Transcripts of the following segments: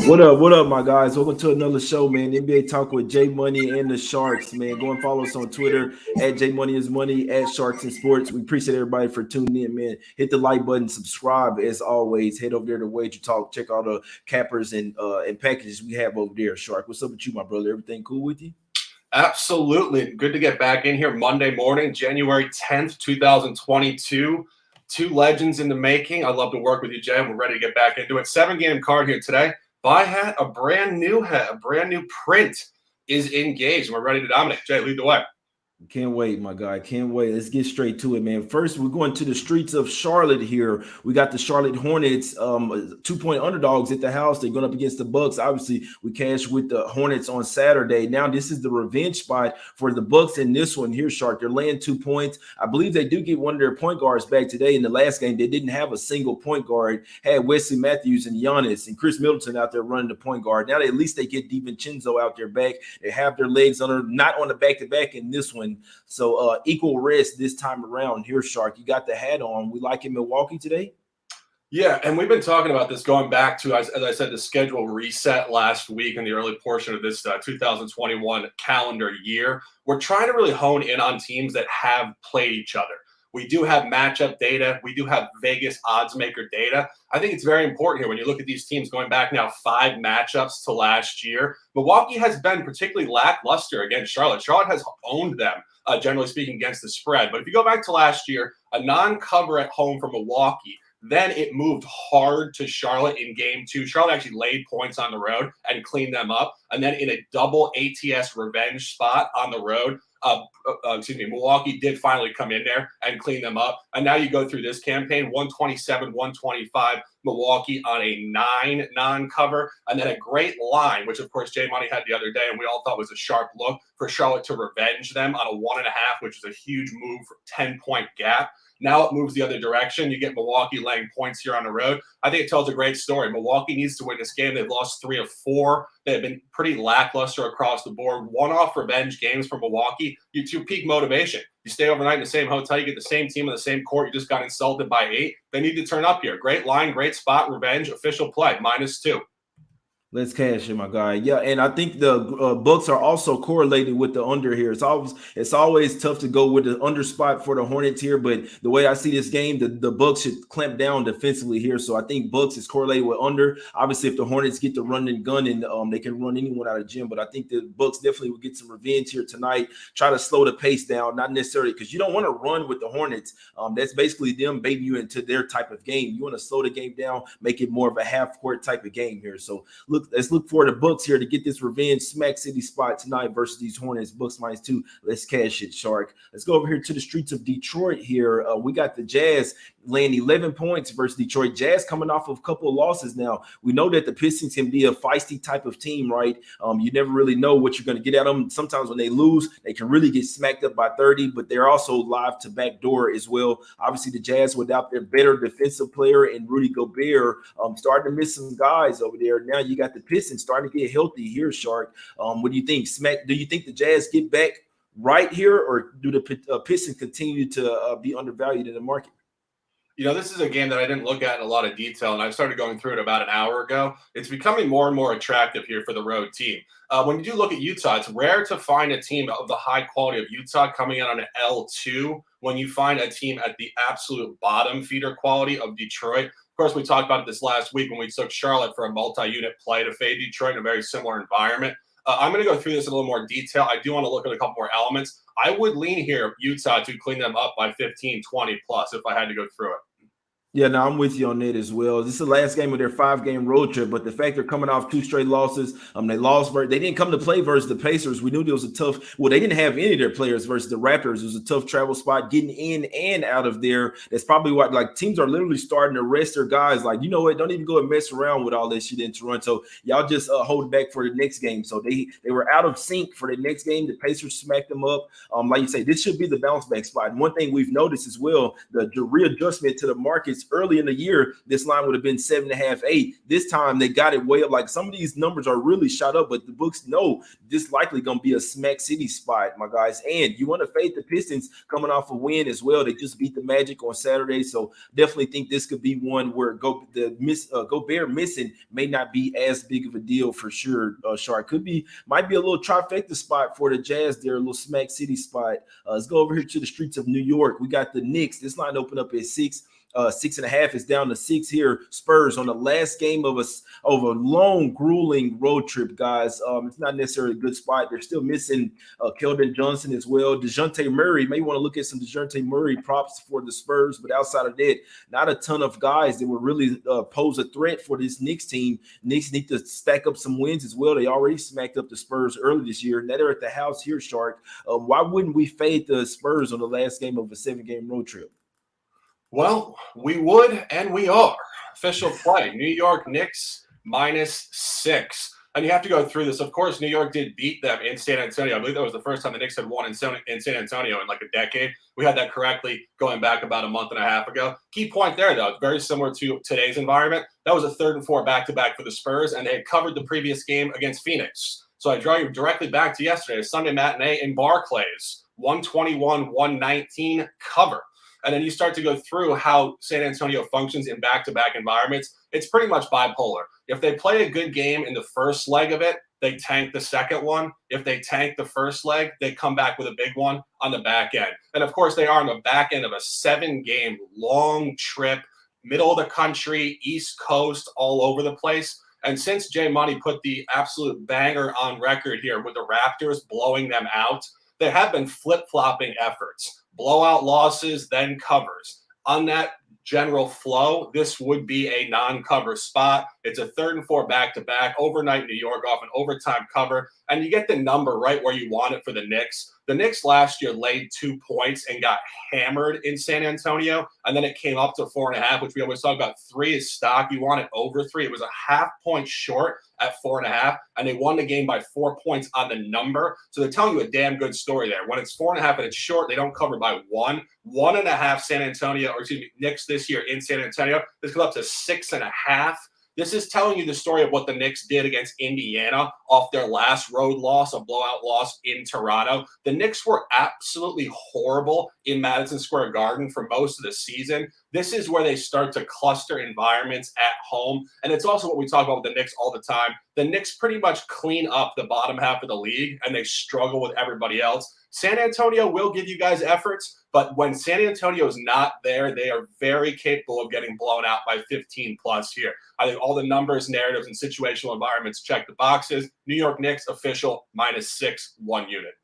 What up, my guys? Welcome to another show, man. NBA Talk with J Money and the Sharks, man. Go and follow us on Twitter at J Money is Money, at Sharks and Sports. We appreciate everybody for tuning in, man. Hit the like button, subscribe as always. Head over there to Wager Talk. Check all the cappers and packages we have over there. Shark, what's up with you, my brother? Everything cool with you? Absolutely. Good to get back in here Monday morning, January 10th, 2022. Two legends in the making. I'd love to work with you, Jay. We're ready to get back into it. 7-game card here today. Buy hat, a brand new print is engaged. We're ready to dominate. Jay, lead the way. Can't wait, my guy. Can't wait. Let's get straight to it, man. First, we're going to the streets of Charlotte here. We got the Charlotte Hornets, 2-point underdogs at the house. They're going up against the Bucks. Obviously, we cashed with the Hornets on Saturday. Now, this is the revenge spot for the Bucks in this one here, Shark. They're laying 2 points. I believe they do get one of their point guards back today. In the last game, they didn't have a single point guard. Had Wesley Matthews and Giannis and Chris Middleton out there running the point guard. Now, at least they get DiVincenzo out there back. They have their legs under, not on the back-to-back in this one. So equal rest this time around here, Shark. You got the hat on. We like in Milwaukee today? Yeah, and we've been talking about this going back to, as I said, the schedule reset last week in the early portion of this 2021 calendar year. We're trying to really hone in on teams that have played each other. We do have matchup data. We do have Vegas odds maker data. I think it's very important here when you look at these teams going back now 5 matchups to last year. Milwaukee has been particularly lackluster against Charlotte. Charlotte has owned them, generally speaking, against the spread. But if you go back to last year, a non-cover at home for Milwaukee, then it moved hard to Charlotte in game 2. Charlotte actually laid points on the road and cleaned them up. And then in a double ATS revenge spot on the road, Milwaukee did finally come in there and clean them up. And now you go through this campaign, 127, 125, Milwaukee on a 9 non-cover, and then a great line, which of course Jay Money had the other day, and we all thought was a sharp look for Charlotte to revenge them on a 1.5, which is a huge move for 10-point gap. Now it moves the other direction. You get Milwaukee laying points here on the road. I think it tells a great story. Milwaukee needs to win this game. They've lost 3 of 4. They've been pretty lackluster across the board. One-off revenge games for Milwaukee. You peak motivation. You stay overnight in the same hotel. You get the same team on the same court. You just got insulted by 8. They need to turn up here. Great line, great spot, revenge, official play, -2. Let's cash it, my guy. Yeah, and I think the Bucks are also correlated with the under here. It's always tough to go with the under spot for the Hornets here, but the way I see this game, the Bucks should clamp down defensively here. So I think Bucks is correlated with under. Obviously, if the Hornets get the run and gun, and they can run anyone out of gym, but I think the Bucks definitely will get some revenge here tonight. Try to slow the pace down, not necessarily because you don't want to run with the Hornets. That's basically them baiting you into their type of game. You want to slow the game down, make it more of a half-court type of game here. So let's look for the Bucks here to get this revenge Smack City spot tonight versus these Hornets. Bucks -2. Let's cash it, Shark. Let's go over here to the streets of Detroit here. We got the Jazz laying 11 points versus Detroit. Jazz coming off of a couple of losses now. We know that the Pistons can be a feisty type of team, right? You never really know what you're going to get at them. Sometimes when they lose, they can really get smacked up by 30, but they're also live to backdoor as well. Obviously, the Jazz without their better defensive player and Rudy Gobert starting to miss some guys over there. Now you got the Pistons starting to get healthy here, Shark. What do you think? Do you think the Jazz get back right here, or do the Pistons continue to be undervalued in the market? You know, this is a game that I didn't look at in a lot of detail, and I started going through it about an hour ago. It's becoming more and more attractive here for the road team. When you do look at Utah, it's rare to find a team of the high quality of Utah coming in on an L2 when you find a team at the absolute bottom feeder quality of Detroit. Of course, we talked about this last week when we took Charlotte for a multi-unit play to fade Detroit in a very similar environment. I'm going to go through this in a little more detail. I do want to look at a couple more elements. I would lean here, Utah, to clean them up by 15, 20 plus if I had to go through it. Yeah, no, I'm with you on that as well. This is the last game of their 5-game road trip, but the fact they're coming off 2 straight losses, they didn't come to play versus the Pacers. We knew there was a tough, well, they didn't have any of their players versus the Raptors. It was a tough travel spot getting in and out of there. That's probably what, like, teams are literally starting to rest their guys. Like, you know what, don't even go and mess around with all that shit in Toronto. Y'all just hold it back for the next game. So they were out of sync for the next game. The Pacers smacked them up. Like you say, this should be the bounce back spot. And one thing we've noticed as well, the readjustment to the markets early in the year, this line would have been 7.5, 8. This time they got it way up. Like, some of these numbers are really shot up, but the books know this likely going to be a smack city spot, my guys. And you want to fade the Pistons coming off a win as well. They just beat the Magic on Saturday, so definitely think this could be one where Gobert missing may not be as big of a deal for sure. Shark might be a little trifecta spot for the Jazz there, a little smack city spot. Let's go over here to the streets of New York. We got the Knicks. This line opened up at 6. 6.5 is down to 6 here. Spurs on the last game of a long, grueling road trip, guys. It's not necessarily a good spot. They're still missing Keldon Johnson as well. DeJounte Murray, may want to look at some DeJounte Murray props for the Spurs, but outside of that, not a ton of guys that would really pose a threat for this Knicks team. Knicks need to stack up some wins as well. They already smacked up the Spurs early this year. Now they're at the house here, Shark. Why wouldn't we fade the Spurs on the last game of a 7-game road trip? Well, we would, and we are. Official play, New York Knicks -6. And you have to go through this. Of course, New York did beat them in San Antonio. I believe that was the first time the Knicks had won in San Antonio in like a decade. We had that correctly going back about a month and a half ago. Key point there, though, very similar to today's environment. That was a 3rd and 4 back-to-back for the Spurs, and they had covered the previous game against Phoenix. So I draw you directly back to yesterday, a Sunday matinee in Barclays, 121-119 cover. And then you start to go through how San Antonio functions in back-to-back environments. It's pretty much bipolar. If they play a good game in the first leg of it, they tank the second one. If they tank the first leg, they come back with a big one on the back end. And, of course, they are on the back end of a 7-game long trip, middle of the country, East Coast, all over the place. And since Jay Money put the absolute banger on record here with the Raptors blowing them out, there have been flip-flopping efforts. Blowout losses, then covers. On that general flow, this would be a non-cover spot. It's a 3rd and 4 back-to-back, overnight New York off an overtime cover, and you get the number right where you want it for the Knicks. The Knicks last year laid 2 points and got hammered in San Antonio, and then it came up to 4.5, which we always talk about. 3 is stock. You want it over 3. It was a half point short at 4.5, and they won the game by 4 points on the number. So they're telling you a damn good story there. When it's 4.5 and it's short, they don't cover by 1. 1.5 San Antonio, or excuse me, Knicks this year in San Antonio. This goes up to 6.5. This is telling you the story of what the Knicks did against Indiana off their last road loss, a blowout loss in Toronto. The Knicks were absolutely horrible in Madison Square Garden for most of the season. This is where they start to cluster environments at home. And it's also what we talk about with the Knicks all the time. The Knicks pretty much clean up the bottom half of the league, and they struggle with everybody else. San Antonio will give you guys efforts, but when San Antonio is not there, they are very capable of getting blown out by 15 plus here. I think all the numbers, narratives, and situational environments check the boxes. New York Knicks official -6, 1 unit.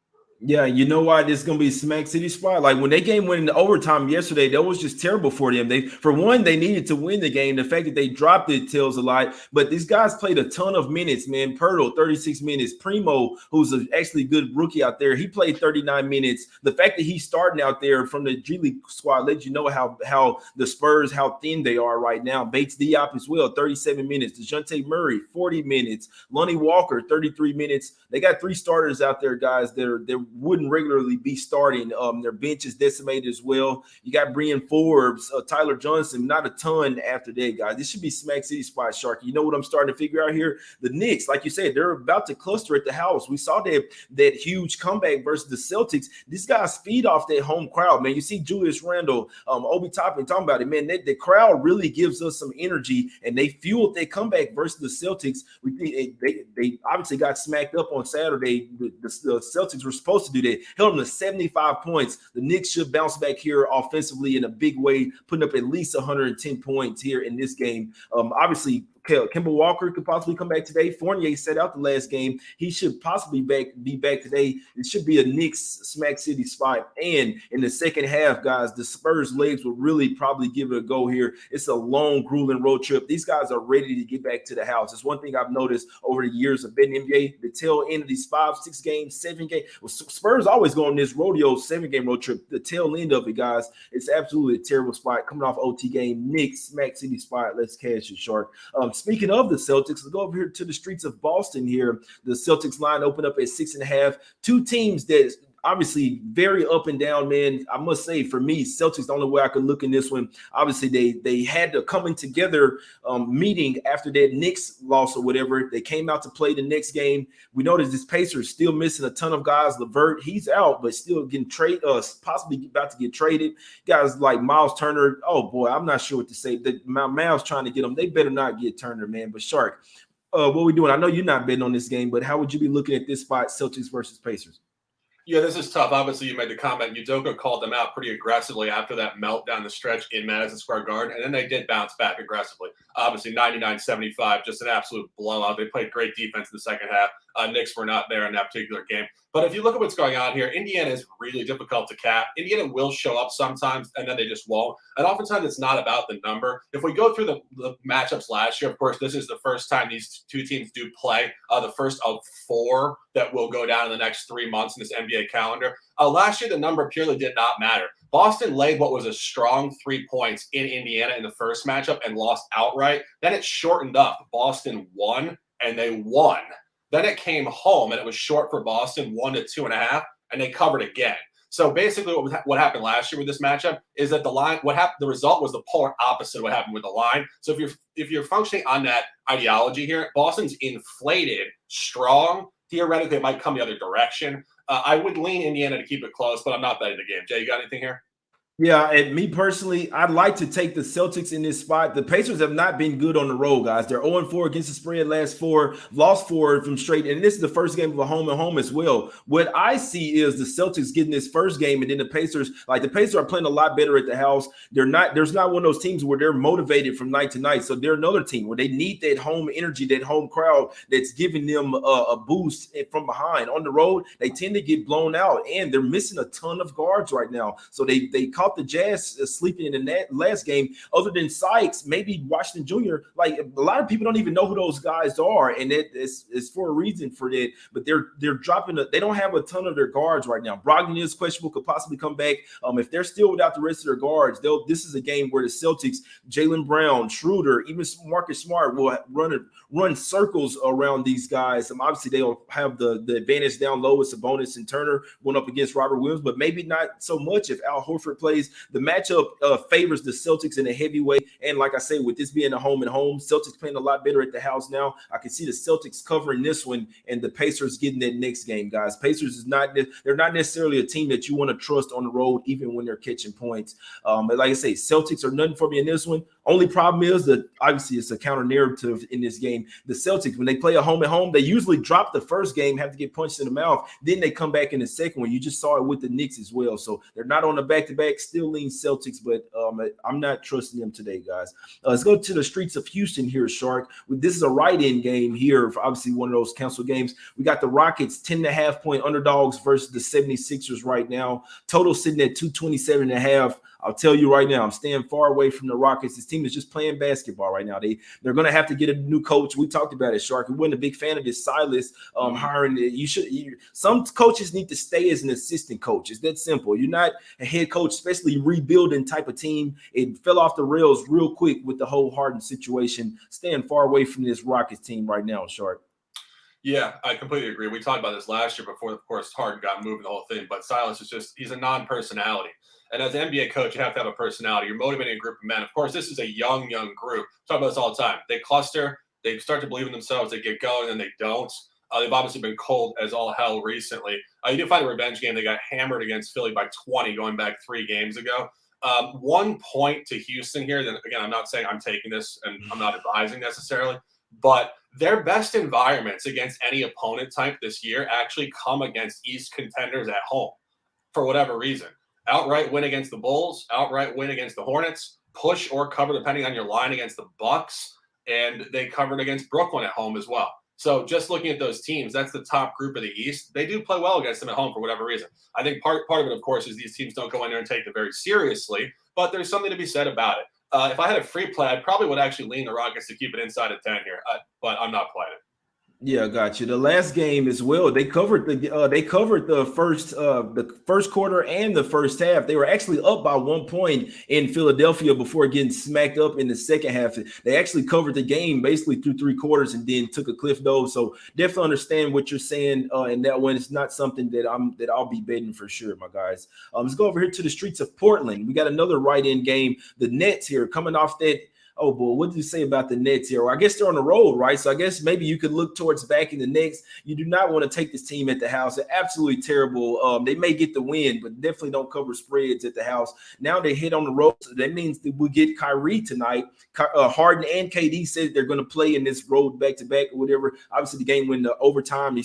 Yeah, you know why this is gonna be a smack city spot? Like, when they game went into overtime yesterday, that was just terrible for them. For one, they needed to win the game. The fact that they dropped it tells a lot. But these guys played a ton of minutes, man. Pirtle, 36 minutes. Primo, who's actually good rookie out there, he played 39 minutes. The fact that he's starting out there from the G League squad lets you know how the Spurs, how thin they are right now. Bates Diop as well, 37 minutes. DeJounte Murray, 40 minutes. Lonnie Walker, 33 minutes. They got 3 starters out there, guys. They're wouldn't regularly be starting. Their bench is decimated as well. You got Brian Forbes, Tyler Johnson, not a ton after that, guys. This should be smack city spot, Shark. You know what I'm starting to figure out here? The Knicks, like you said, they're about to cluster at the house. We saw that huge comeback versus the Celtics. These guys feed off that home crowd, man. You see Julius Randle, Obi Toppin talking about it, man. The crowd really gives us some energy, and they fueled their comeback versus the Celtics. They obviously got smacked up on Saturday. The Celtics were supposed to do that. Held them to 75 points. The Knicks should bounce back here offensively in a big way, putting up at least 110 points here in this game. Obviously, Kemba Walker could possibly come back today. Fournier set out the last game. He should possibly be back today. It should be a Knicks smack city spot. And in the second half, guys, the Spurs legs will really probably give it a go here. It's a long, grueling road trip. These guys are ready to get back to the house. It's one thing I've noticed over the years of betting NBA, the tail end of these 5, 6 games, 7 games. Well, Spurs always go on this rodeo 7-game road trip. The tail end of it, guys, it's absolutely a terrible spot. Coming off OT game, Knicks smack city spot. Let's cash it, Shark. Speaking of the Celtics, let's go over here to the streets of Boston here. The Celtics line opened up at 6.5. Two teams that obviously very up and down, man. I must say, for me, Celtics, the only way I could look in this one, obviously they had the coming together meeting after that Knicks loss or whatever. They came out to play the next game. We noticed this Pacers still missing a ton of guys. LeVert, he's out, but still getting traded, possibly about to get traded. Guys like Miles Turner, oh boy, I'm not sure what to say. My Miles trying to get them. They better not get Turner, man. But Shark, what we doing? I know you're not betting on this game, but how would you be looking at this spot, Celtics versus Pacers? Yeah, this is tough. Obviously, you made the comment. Udoka called them out pretty aggressively after that melt down the stretch in Madison Square Garden, and then they did bounce back aggressively. Obviously, 99-75, just an absolute blowout. They played great defense in the second half. Knicks were not there in that particular game. But if you look at what's going on here, Indiana is really difficult to cap. Indiana will show up sometimes, and then they just won't. And oftentimes, it's not about the number. If we go through the matchups last year, of course, this is the first time these two teams do play, the first of 4 that will go down in the next 3 months in this NBA calendar. Last year, the number purely did not matter. Boston laid what was a strong 3 points in Indiana in the first matchup and lost outright. Then it shortened up. Boston won, and they won. Then it came home, and it was short for Boston, 1 to 2.5, and they covered again. So basically, what happened last year with this matchup is that the result was the polar opposite of what happened with the line. So if you're functioning on that ideology here, Boston's inflated, strong. Theoretically, it might come the other direction. I would lean Indiana to keep it close, but I'm not betting the game. Jay, you got anything here? Yeah, and me personally, I'd like to take the Celtics in this spot. The Pacers have not been good on the road, guys. They're 0-4 against the spread last 4, lost 4 from straight, and this is the first game of a home and home as well. What I see is the Celtics getting this first game, and then the Pacers are playing a lot better at the house. There's not one of those teams where they're motivated from night to night. So they're another team where they need that home energy, that home crowd that's giving them a boost from behind. On the road, they tend to get blown out, and they're missing a ton of guards right now. So they caught the Jazz sleeping in the last game. Other than Sykes, maybe Washington Jr., like a lot of people don't even know who those guys are, and it's for a reason for that. But they're dropping they don't have a ton of their guards right now. Brogdon is questionable, could possibly come back. If they're still without the rest of their guards, this is a game where the Celtics, Jaylen Brown, Schroeder, even Marcus Smart will run circles around these guys. Obviously, they'll have the advantage down low with Sabonis and Turner going up against Robert Williams, but maybe not so much if Al Horford plays. The matchup favors the Celtics in a heavy way. And like I say, with this being a home and home, Celtics playing a lot better at the house now. I can see the Celtics covering this one and the Pacers getting that next game, guys. Pacers they're not necessarily a team that you want to trust on the road, even when they're catching points. But like I say, Celtics are nothing for me in this one. Only problem is that obviously it's a counter narrative in this game. The Celtics, when they play a home and home, they usually drop the first game, have to get punched in the mouth. Then they come back in the second one. You just saw it with the Knicks as well. So they're not on the back-to-back, still lean Celtics, but I'm not trusting them today, guys. Let's go to the streets of Houston here, Shark. This is a right-in game here, for obviously one of those canceled games. We got the Rockets 10.5-point underdogs versus the 76ers right now. Total sitting at 227.5. I'll tell you right now, I'm staying far away from the Rockets. This team is just playing basketball right now. They're going to have to get a new coach. We talked about it, Shark. We weren't a big fan of this Silas hiring. Some coaches need to stay as an assistant coach. It's that simple. You're not a head coach, especially rebuilding type of team. It fell off the rails real quick with the whole Harden situation. Staying far away from this Rockets team right now, Shark. Yeah, I completely agree. We talked about this last year before, of course, Harden got moved and the whole thing. But Silas he's a non-personality. And as an NBA coach, you have to have a personality. You're motivating a group of men. Of course, this is a young group. We talk about this all the time. They cluster. They start to believe in themselves. They get going, and they don't. They've obviously been cold as all hell recently. You did find a revenge game. They got hammered against Philly by 20 going back 3 games ago. 1 point to Houston here. Then again, I'm not saying I'm taking this, and I'm not advising necessarily. But their best environments against any opponent type this year actually come against East contenders at home for whatever reason. Outright win against the Bulls, outright win against the Hornets, push or cover depending on your line against the Bucks, and they covered against Brooklyn at home as well. So just looking at those teams, that's the top group of the East. They do play well against them at home for whatever reason. I think part of it, of course, is these teams don't go in there and take it very seriously, but there's something to be said about it. If I had a free play, I probably would actually lean the Rockets to keep it inside of 10 here, but I'm not playing it. Yeah, got you. The last game as well. They covered the first quarter and the first half. They were actually up by 1 point in Philadelphia before getting smacked up in the second half. They actually covered the game basically through three quarters and then took a cliff dove. So definitely understand what you're saying. And that one is not something that I'll be betting for sure, my guys. Let's go over here to the streets of Portland. We got another right-in game. The Nets here coming off that. Oh, boy, what did you say about the Nets here? Well, I guess they're on the road, right? So I guess maybe you could look towards back in the Knicks. You do not want to take this team at the house. They're absolutely terrible. They may get the win, but definitely don't cover spreads at the house. Now they hit on the road. So that means that we get Kyrie tonight. Harden and KD said they're going to play in this road back-to-back or whatever. Obviously, the game went to overtime.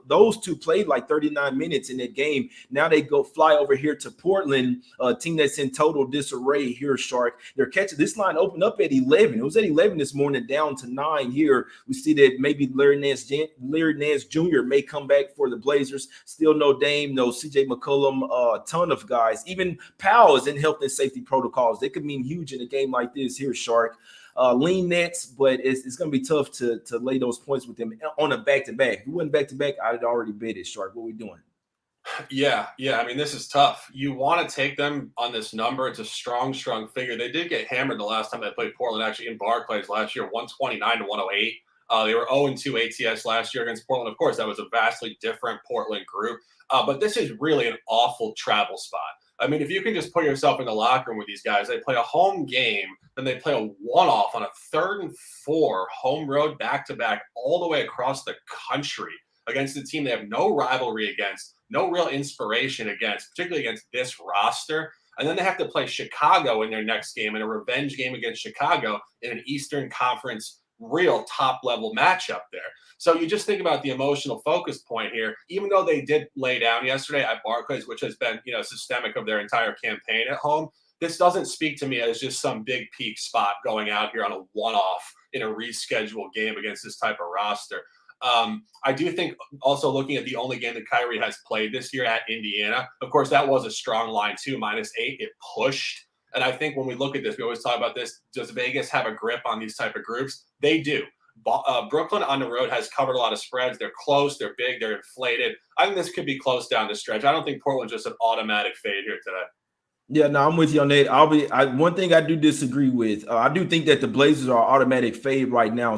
Those two played like 39 minutes in that game. Now they go fly over here to Portland, a team that's in total disarray here, Shark. They're catching this line open up at 11. It was at 11 this morning, down to 9 here. We see that maybe Larry Nance Jr. may come back for the Blazers. Still no Dame, no CJ McCollum, a ton of guys. Even Powell is in health and safety protocols. They could mean huge in a game like this here, Shark. Lean Nets, but it's going to be tough to lay those points with them on a back-to-back. If we went back-to-back, I'd already bet it, Shark. What are we doing? Yeah. I mean, this is tough. You want to take them on this number. It's a strong figure. They did get hammered the last time they played Portland, actually in Barclays last year, 129 to 108. They were 0-2 ATS last year against Portland. Of course, that was a vastly different Portland group. But this is really an awful travel spot. I mean, if you can just put yourself in the locker room with these guys, they play a home game, then they play a one-off on a 3rd and 4 home road back-to-back all the way across the country against a team they have no rivalry against, no real inspiration against, particularly against this roster. And then they have to play Chicago in their next game, in a revenge game against Chicago in an Eastern Conference real top-level matchup there. So you just think about the emotional focus point here. Even though they did lay down yesterday at Barclays, which has been, systemic of their entire campaign at home, this doesn't speak to me as just some big peak spot going out here on a one-off in a rescheduled game against this type of roster. I do think also looking at the only game that Kyrie has played this year at Indiana, of course, that was a strong line too, -8. It pushed. And I think when we look at this, we always talk about this. Does Vegas have a grip on these type of groups? They do. Brooklyn on the road has covered a lot of spreads. They're close. They're big. They're inflated. I think this could be close down the stretch. I don't think Portland's just an automatic fade here today. Yeah, no, I'm with you on that. One thing I do disagree with. I do think that the Blazers are automatic fade right now,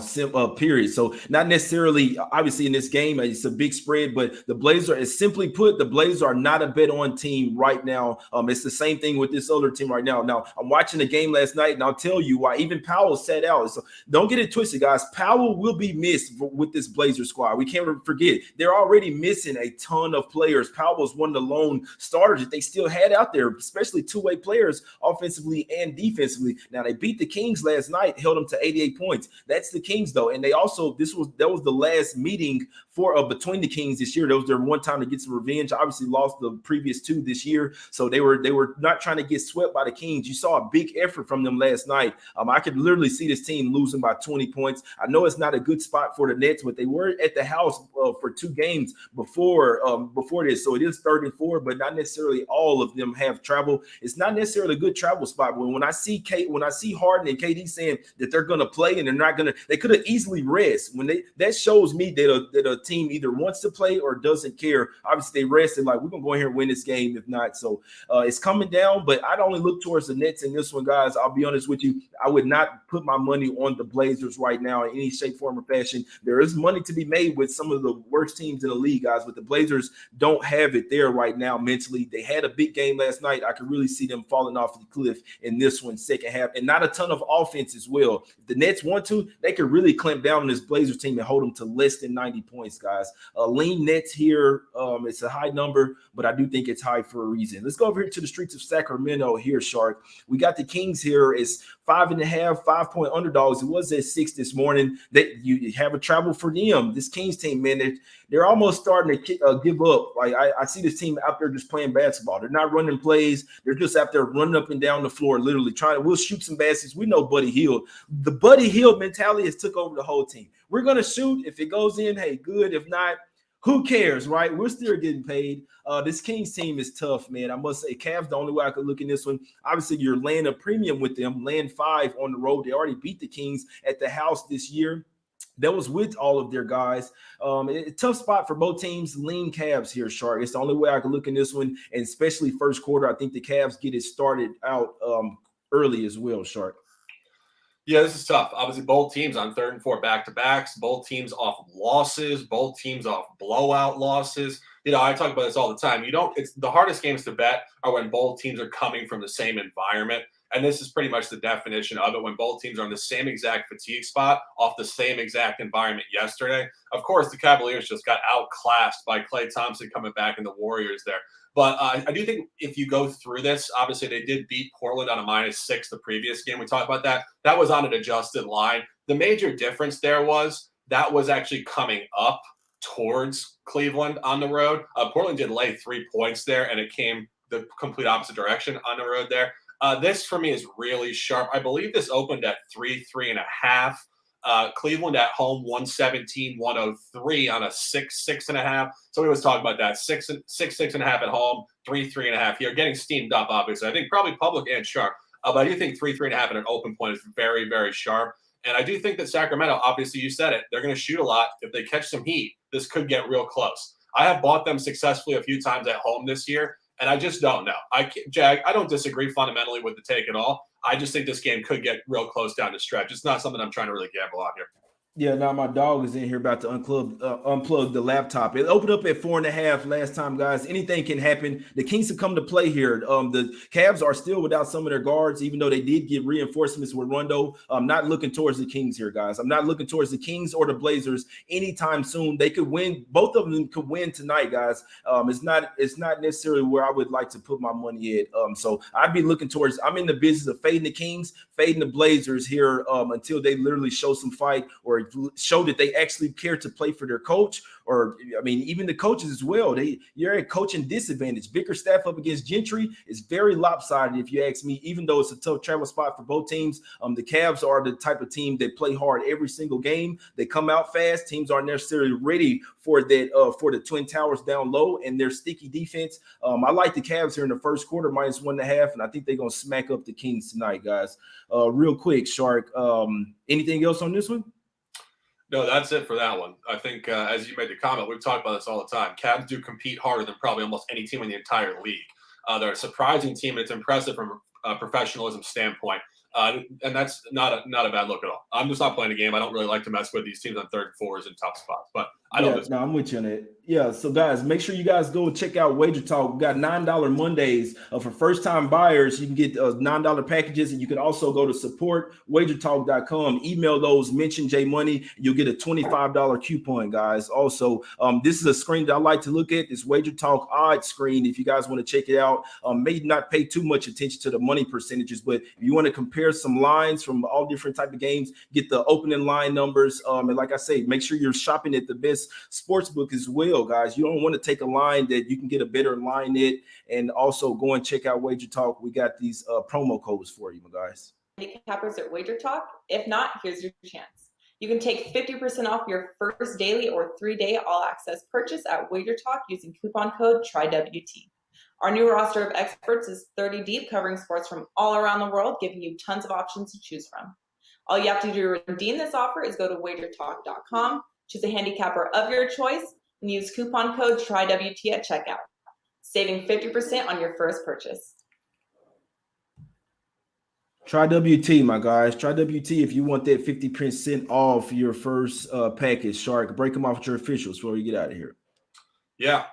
period. So not necessarily, obviously in this game, it's a big spread, but the Blazers, is simply put, the Blazers are not a bet on team right now. It's the same thing with this other team right now. Now, I'm watching the game last night, and I'll tell you why. Even Powell sat out. So don't get it twisted, guys. Powell will be missed with this Blazer squad. We can't forget they're already missing a ton of players. Powell was one of the lone starters that they still had out there, especially two-way players offensively and defensively. Now they beat the Kings last night, held them to 88 points. That's the Kings though, and they also that was the last meeting for between the Kings this year. That was their one time to get some revenge. Obviously lost the previous two this year, so they were not trying to get swept by the Kings. You saw a big effort from them last night. I could literally see this team losing by 20 points. I know it's not a good spot for the Nets, but they were at the house for two games before this, so it is 3rd and 4, but not necessarily all of them have travel. It's not necessarily a good travel spot. But when I see Harden and KD saying that they're going to play and they're not going to, they could have easily rest. That shows me that a team either wants to play or doesn't care. Obviously, they rested like we're going to go in here and win this game. If not, so it's coming down. But I'd only look towards the Nets in this one, guys. I'll be honest with you. I would not put my money on the Blazers right now in any shape, form, or fashion. There is money to be made with some of the worst teams in the league, guys. But the Blazers don't have it there right now mentally. They had a big game last night. I could really see them falling off the cliff in this one, second half, and not a ton of offense as well. If the Nets want to, they could really clamp down on this Blazers team and hold them to less than 90 points, guys. Lean Nets here. It's a high number, but I do think it's high for a reason. Let's go over here to the streets of Sacramento here, Shark. We got the Kings here. It's 5.5, 5-point underdogs. It was at 6 this morning. That you have a travel for them. This Kings team, man, they're almost starting to give up. Like I see this team out there just playing basketball. They're not running plays. They're just out there running up and down the floor, literally we'll shoot some baskets. We know Buddy Hield. The Buddy Hield mentality has took over the whole team. We're going to shoot. If it goes in, hey, good. If not, who cares, right? We're still getting paid. This Kings team is tough, man. I must say, Cavs, the only way I could look in this one. Obviously, you're laying a premium with them, laying 5 on the road. They already beat the Kings at the house this year. that was with all of their guys. Tough spot for both teams. Lean Cavs here, Shark. It's the only way I can look in this one, and especially first quarter. I think the Cavs get it started out early as well, Shark. Yeah, this is tough. Obviously, both teams on 3rd and 4 back-to-backs, both teams off losses, both teams off blowout losses. I talk about this all the time. It's the hardest games to bet are when both teams are coming from the same environment. And this is pretty much the definition of it, when both teams are in the same exact fatigue spot off the same exact environment yesterday. Of course, the Cavaliers just got outclassed by Klay Thompson coming back and the Warriors there. But I do think if you go through this, obviously they did beat Portland on a -6 the previous game. We talked about that. That was on an adjusted line. The major difference there was that was actually coming up towards Cleveland on the road. Portland did lay 3 points there, and it came the complete opposite direction on the road there. This for me is really sharp. I believe this opened at 3.5. Cleveland at home 117-103 on a 6.5. So we was talking about that 6.5 at home, 3.5 here, getting steamed up. Obviously, I think probably public and sharp. But I do think 3.5 at an open point is very, very sharp. And I do think that Sacramento, obviously you said it, they're going to shoot a lot. If they catch some heat, this could get real close. I have bought them successfully a few times at home this year, and I just don't know. Jag, I don't disagree fundamentally with the take at all. I just think this game could get real close down the stretch. It's not something I'm trying to really gamble on here. Yeah, now my dog is in here about to unplug the laptop. It opened up at 4.5 last time, guys. Anything can happen. The Kings have come to play here. The Cavs are still without some of their guards, even though they did get reinforcements with Rondo. I'm not looking towards the Kings here, guys. I'm not looking towards the Kings or the Blazers anytime soon. They could win. Both of them could win tonight, guys. It's not necessarily where I would like to put my money at. So I'd be looking towards. I'm in the business of fading the Kings, fading the Blazers here until they literally show some fight or show that they actually care to play for their coach, or I mean, even the coaches as well. You're at coaching disadvantage. Bickerstaff up against Gentry is very lopsided, if you ask me. Even though it's a tough travel spot for both teams, the Cavs are the type of team that play hard every single game. They come out fast. Teams aren't necessarily ready for that for the Twin Towers down low and their sticky defense. I like the Cavs here in the first quarter -1.5, and I think they're gonna smack up the Kings tonight, guys. Real quick, Shark. Anything else on this one? No, that's it for that one. I think, as you made the comment, we've talked about this all the time. Cavs do compete harder than probably almost any team in the entire league. They're a surprising team, and it's impressive from a professionalism standpoint. And that's not a bad look at all. I'm just not playing the game. I don't really like to mess with these teams on 3rd and 4s in tough spots. But I don't. Yeah, no, I'm with you on it. Yeah, so guys, make sure you guys go check out WagerTalk. We got $9 Mondays for first-time buyers. You can get $9 packages, and you can also go to support.wagertalk.com. Email those, mention J Money. You'll get a $25 coupon, guys. Also, this is a screen that I like to look at. This WagerTalk odds screen. If you guys want to check it out, may not pay too much attention to the money percentages, but if you want to compare some lines from all different type of games, get the opening line numbers. And like I say, make sure you're shopping at the best sports book as well, guys. You don't want to take a line that you can get a better line at, and also go and check out WagerTalk. We got these promo codes for you, my guys. Handicappers at WagerTalk. If not, here's your chance. You can take 50% off your first daily or 3-day all-access purchase at WagerTalk using coupon code TRYWT. Our new roster of experts is 30 deep, covering sports from all around the world, giving you tons of options to choose from. All you have to do to redeem this offer is go to WagerTalk.com, choose a handicapper of your choice, and use coupon code TRYWT at checkout, saving 50% on your first purchase. Try WT, my guys. Try WT if you want that 50% off your first package. Shark, break them off with your officials before we get out of here. Yeah.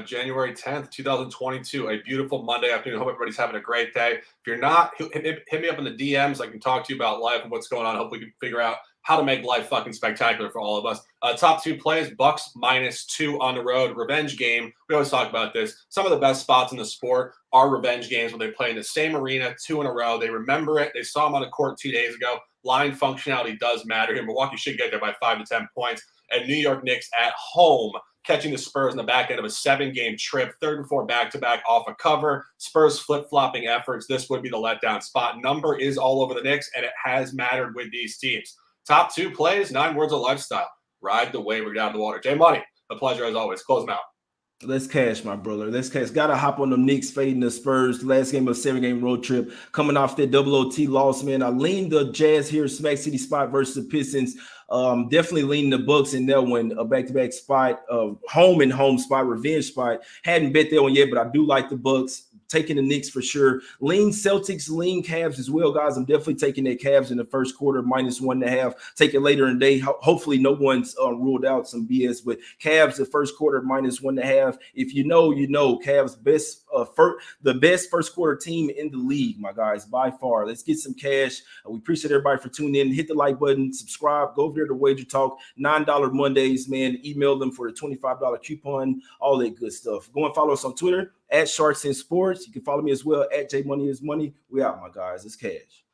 January 10th, 2022, a beautiful Monday afternoon. Hope everybody's having a great day. If you're not, hit me up in the DMs. I can talk to you about life and what's going on. Hope we can figure out how to make life fucking spectacular for all of us. Top 2 plays, Bucks -2 on the road. Revenge game. We always talk about this. Some of the best spots in the sport are revenge games when they play in the same arena 2 in a row. They remember it. They saw them on the court 2 days ago. Line functionality does matter here. Milwaukee should get there by 5 to 10 points. And New York Knicks at home, catching the Spurs in the back end of a 7-game trip, 3rd and 4 back-to-back off a cover. Spurs flip-flopping efforts. This would be the letdown spot. Number is all over the Knicks, and it has mattered with these teams. Top 2 plays, 9 words of lifestyle. Ride the wave, we're down the water. J Money, a pleasure as always. Close them out. Let's cash, my brother. Let's cash. Got to hop on the Knicks fading the Spurs. Last game of a 7-game road trip. Coming off that double OT loss, man. I leaned the Jazz here, Smack City spot versus the Pistons. Definitely leaning the Bucks in that one. A back-to-back spot, home and home spot, revenge spot. Hadn't bet that one yet, but I do like the Bucks. Taking the Knicks for sure. Lean Celtics, lean Cavs as well, guys. I'm definitely taking that Cavs in the first quarter, -1.5. Take it later in the day. Hopefully, no one's ruled out some BS, but Cavs the first quarter -1.5. If you know, you know. Cavs the best first quarter team in the league, my guys, by far. Let's get some cash. We appreciate everybody for tuning in. Hit the like button, subscribe, go over there to Wager Talk. $9 Mondays, man. Email them for the $25 coupon, all that good stuff. Go and follow us on Twitter at Sharks in Sports. You can follow me as well at JMoneyIsMoney. We out, my guys. It's cash.